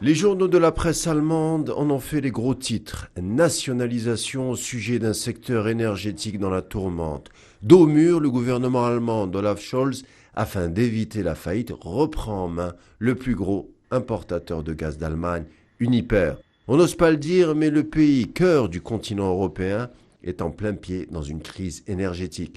Les journaux de la presse allemande en ont fait les gros titres. Nationalisation au sujet d'un secteur énergétique dans la tourmente. Dos au mur, le gouvernement allemand d'Olaf Scholz, afin d'éviter la faillite, reprend en main le plus gros importateur de gaz d'Allemagne, Uniper. On n'ose pas le dire, mais le pays, cœur du continent européen, est en plein pied dans une crise énergétique.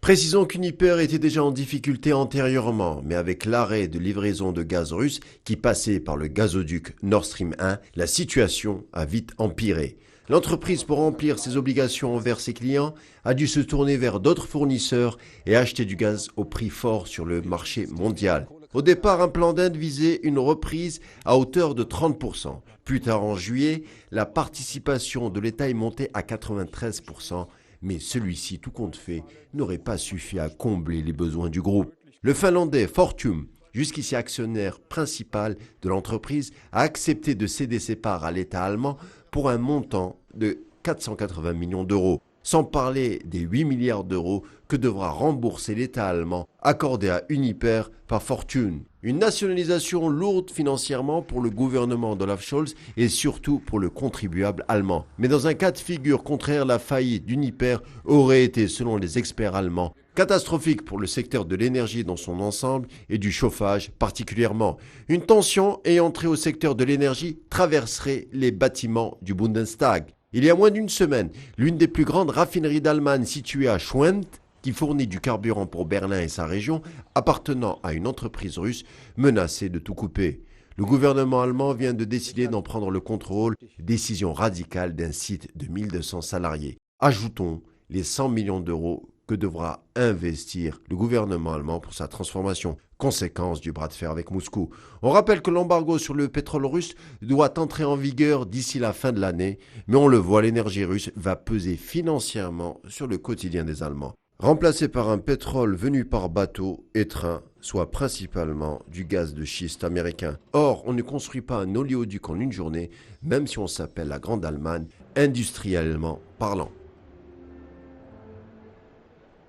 Précisons qu'Uniper était déjà en difficulté antérieurement, mais avec l'arrêt de livraison de gaz russe qui passait par le gazoduc Nord Stream 1, la situation a vite empiré. L'entreprise, pour remplir ses obligations envers ses clients, a dû se tourner vers d'autres fournisseurs et acheter du gaz au prix fort sur le marché mondial. Au départ, un plan d'aide visait une reprise à hauteur de 30%. Plus tard, en juillet, la participation de l'État est montée à 93%. Mais celui-ci, tout compte fait, n'aurait pas suffi à combler les besoins du groupe. Le Finlandais Fortum, jusqu'ici actionnaire principal de l'entreprise, a accepté de céder ses parts à l'État allemand pour un montant de 480 millions d'euros, sans parler des 8 milliards d'euros que devra rembourser l'État allemand accordé à Uniper par Fortune. Une nationalisation lourde financièrement pour le gouvernement d'Olaf Scholz et surtout pour le contribuable allemand. Mais dans un cas de figure contraire, la faillite d'Uniper aurait été, selon les experts allemands, catastrophique pour le secteur de l'énergie dans son ensemble et du chauffage particulièrement. Une tension ayant trait au secteur de l'énergie traverserait les bâtiments du Bundestag. Il y a moins d'une semaine, l'une des plus grandes raffineries d'Allemagne située à Schwendt, qui fournit du carburant pour Berlin et sa région, appartenant à une entreprise russe, menaçait de tout couper. Le gouvernement allemand vient de décider d'en prendre le contrôle, décision radicale d'un site de 1200 salariés. Ajoutons les 100 millions d'euros que devra investir le gouvernement allemand pour sa transformation, conséquence du bras de fer avec Moscou. On rappelle que l'embargo sur le pétrole russe doit entrer en vigueur d'ici la fin de l'année, mais on le voit, l'énergie russe va peser financièrement sur le quotidien des Allemands. Remplacé par un pétrole venu par bateau et train, soit principalement du gaz de schiste américain. Or, on ne construit pas un oléoduc en une journée, même si on s'appelle la Grande Allemagne, industriellement parlant.